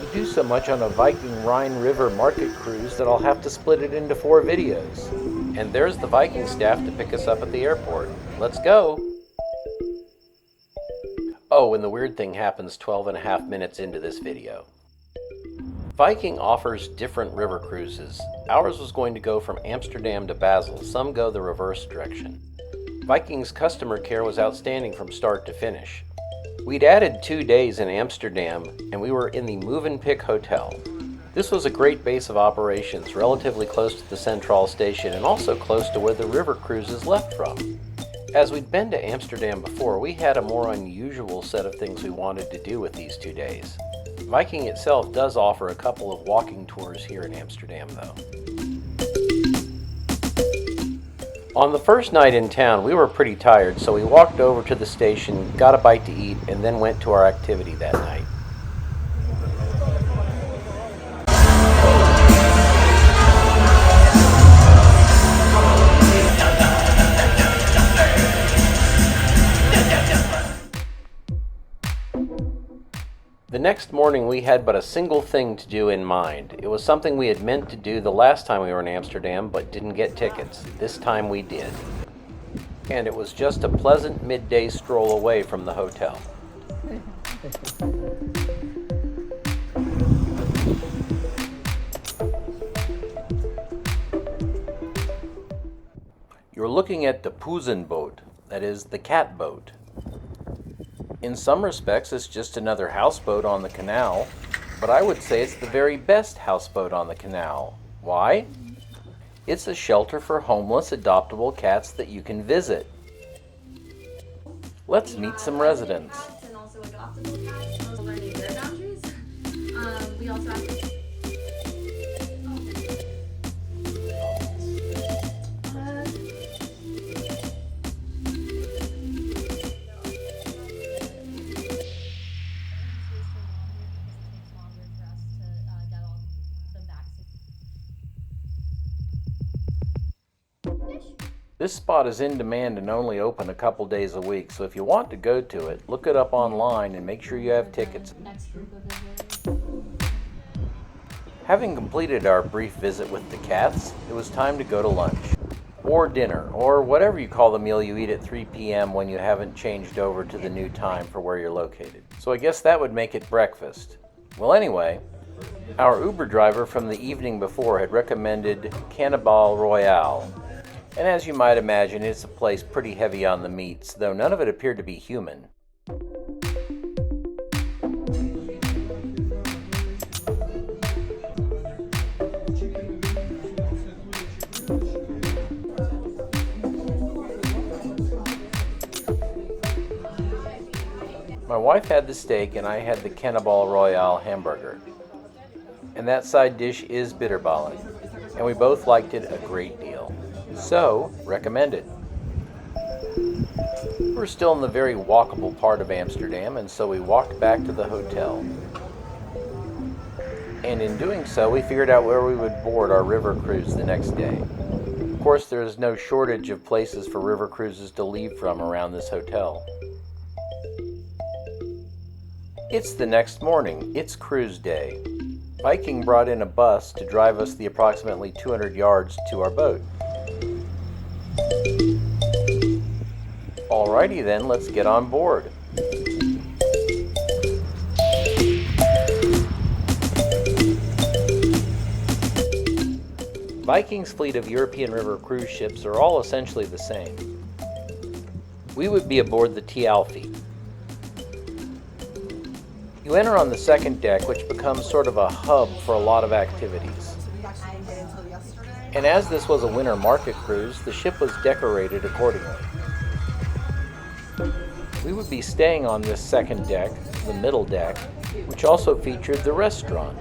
We do so much on a Viking Rhine River market cruise that I'll have to split it into 4 videos. And there's the Viking staff to pick us up at the airport. Let's go! Oh, and the weird thing happens 12 and a half minutes into this video. Viking offers different river cruises. Ours was going to go from Amsterdam to Basel. Some go the reverse direction. Viking's customer care was outstanding from start to finish. We'd added 2 days in Amsterdam, and we were in the Movenpick Hotel. This was a great base of operations, relatively close to the Central Station and also close to where the river cruises left from. As we'd been to Amsterdam before, we had a more unusual set of things we wanted to do with these 2 days. Viking itself does offer a couple of walking tours here in Amsterdam, though. On the first night in town, we were pretty tired, so we walked over to the station, got a bite to eat, and then went to our activity that night. The next morning we had but a single thing to do in mind. It was something we had meant to do the last time we were in Amsterdam but didn't get tickets. This time we did. And it was just a pleasant midday stroll away from the hotel. You're looking at the Poezenboot, that is, the cat boat. In some respects, it's just another houseboat on the canal, but I would say it's the very best houseboat on the canal. Why? It's a shelter for homeless, adoptable cats that you can visit. Let's meet some residents. And also adoptable cats, also learning their boundaries. We also have This spot is in demand and only open a couple days a week, so if you want to go to it, look it up online and make sure you have tickets. Having completed our brief visit with the cats, it was time to go to lunch. Or dinner, or whatever you call the meal you eat at 3 p.m. when you haven't changed over to the new time for where you're located. So I guess that would make it breakfast. Well, anyway, our Uber driver from the evening before had recommended Cannibal Royale. And as you might imagine, it's a place pretty heavy on the meats, though none of it appeared to be human. My wife had the steak and I had the Cannibal Royale hamburger. And that side dish is bitterballen, and we both liked it a great deal. So, recommended. We're still in the very walkable part of Amsterdam, and so we walked back to the hotel. And in doing so, we figured out where we would board our river cruise the next day. Of course, there is no shortage of places for river cruises to leave from around this hotel. It's the next morning. It's cruise day. Viking brought in a bus to drive us the approximately 200 yards to our boat. Alrighty then, let's get on board. Viking's fleet of European river cruise ships are all essentially the same. We would be aboard the T. Alfie. You enter on the second deck, which becomes sort of a hub for a lot of activities. And as this was a winter market cruise, the ship was decorated accordingly. We would be staying on this second deck, the middle deck, which also featured the restaurant.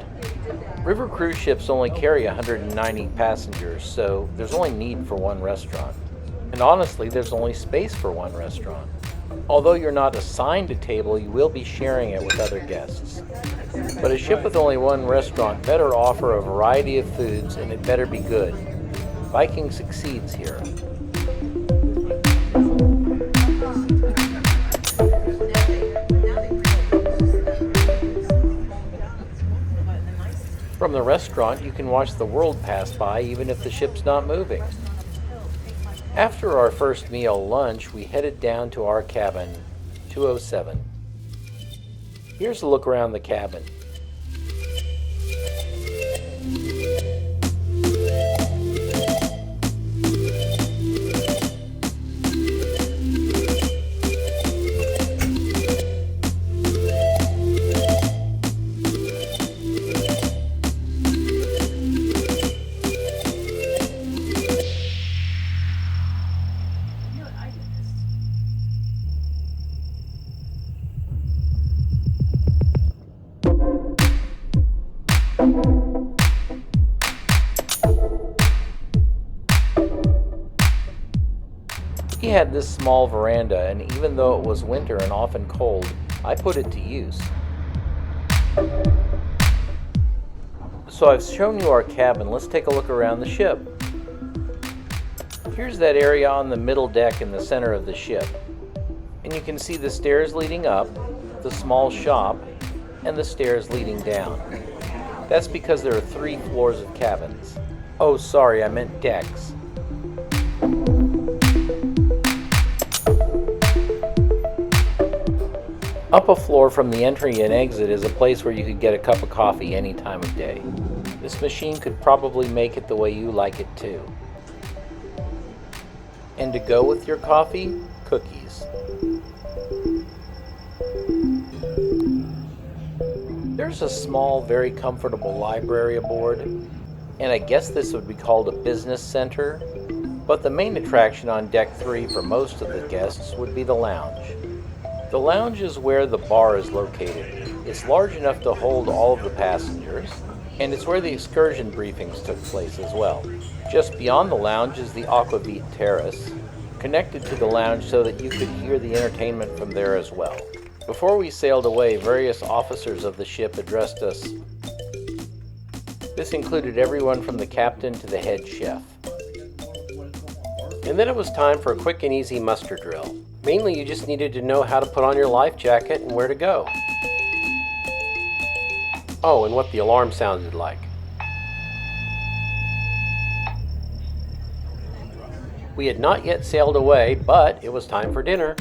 River cruise ships only carry 190 passengers, so there's only need for one restaurant. And honestly, there's only space for one restaurant. Although you're not assigned a table, you will be sharing it with other guests. But a ship with only one restaurant better offer a variety of foods, and it better be good. Viking succeeds here. From the restaurant, you can watch the world pass by even if the ship's not moving. After our first meal, lunch, we headed down to our cabin, 207. Here's a look around the cabin. We had this small veranda, and even though it was winter and often cold, I put it to use. So I've shown you our cabin. Let's take a look around the ship. Here's that area on the middle deck in the center of the ship. And you can see the stairs leading up, the small shop, and the stairs leading down. That's because there are 3 floors of cabins. Oh, sorry, I meant decks. Up a floor from the entry and exit is a place where you could get a cup of coffee any time of day. This machine could probably make it the way you like it too. And to go with your coffee, cookies. There's a small, very comfortable library aboard, and I guess this would be called a business center, but the main attraction on Deck 3 for most of the guests would be the lounge. The lounge is where the bar is located. It's large enough to hold all of the passengers, and it's where the excursion briefings took place as well. Just beyond the lounge is the Aquavit Terrace, connected to the lounge so that you could hear the entertainment from there as well. Before we sailed away, various officers of the ship addressed us. This included everyone from the captain to the head chef. And then it was time for a quick and easy muster drill. Mainly, you just needed to know how to put on your life jacket and where to go. Oh, and what the alarm sounded like. We had not yet sailed away, but it was time for dinner.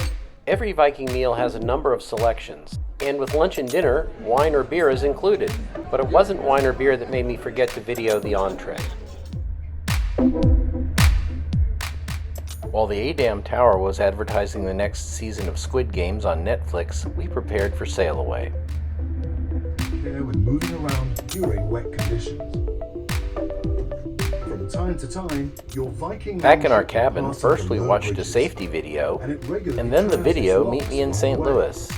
Every Viking meal has a number of selections, and with lunch and dinner, wine or beer is included. But it wasn't wine or beer that made me forget to video the entree. While the Amsterdam Tower was advertising the next season of Squid Games on Netflix, we prepared for sail away. When moving around during wet conditions. From time to time, your Viking Back in our cabin, first we watched a safety video, and then the video Meet Me in St. Louis.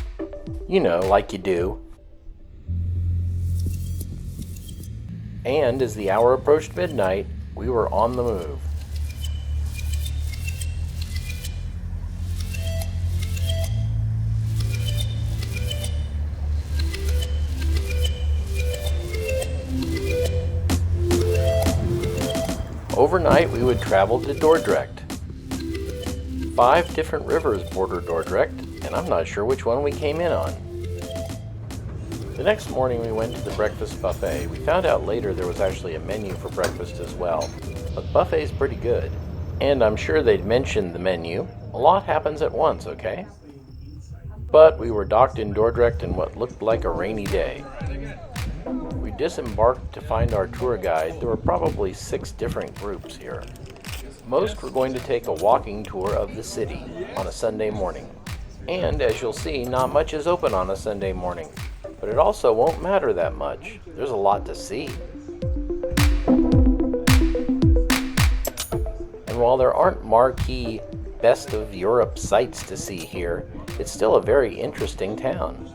You know, like you do. And as the hour approached midnight, we were on the move. Overnight, we would travel to Dordrecht. 5 different rivers border Dordrecht, and I'm not sure which one we came in on. The next morning, we went to the breakfast buffet. We found out later there was actually a menu for breakfast as well, but the buffet's pretty good. And I'm sure they'd mentioned the menu. A lot happens at once, okay? But we were docked in Dordrecht in what looked like a rainy day. We disembarked to find our tour guide. There were probably 6 different groups here. Most were going to take a walking tour of the city on a Sunday morning. And as you'll see, not much is open on a Sunday morning. But it also won't matter that much. There's a lot to see. And while there aren't marquee best of Europe sights to see here, it's still a very interesting town.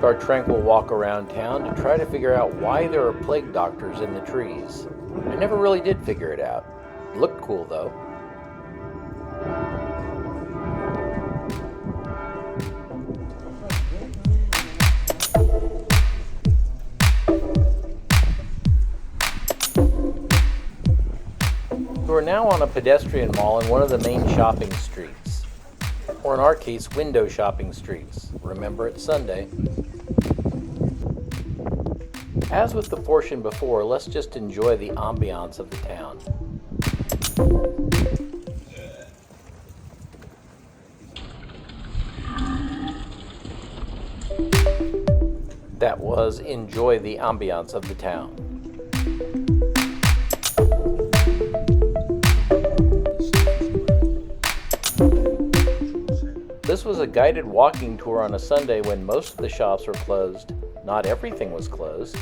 our tranquil walk around town to try to figure out why there are plague doctors in the trees. I never really did figure it out. It looked cool though. We're now on a pedestrian mall in one of the main shopping streets. Or in our case, window shopping streets. Remember, it's Sunday. As with the portion before, let's just enjoy the ambiance of the town. That was enjoy the ambiance of the town. This was a guided walking tour on a Sunday when most of the shops were closed. Not everything was closed.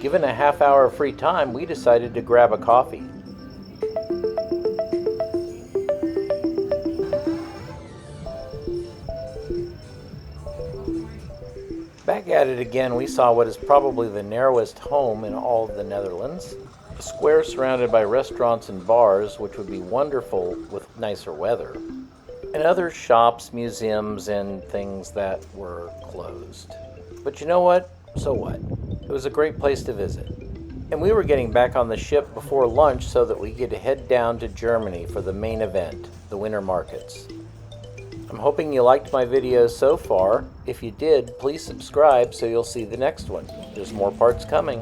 Given a half hour of free time, we decided to grab a coffee. Back at it again, we saw what is probably the narrowest home in all of the Netherlands. A square surrounded by restaurants and bars, which would be wonderful with nicer weather. And other shops, museums, and things that were closed. But you know what? So what? It was a great place to visit. And we were getting back on the ship before lunch so that we could head down to Germany for the main event, the winter markets. I'm hoping you liked my videos so far. If you did, please subscribe so you'll see the next one. There's more parts coming.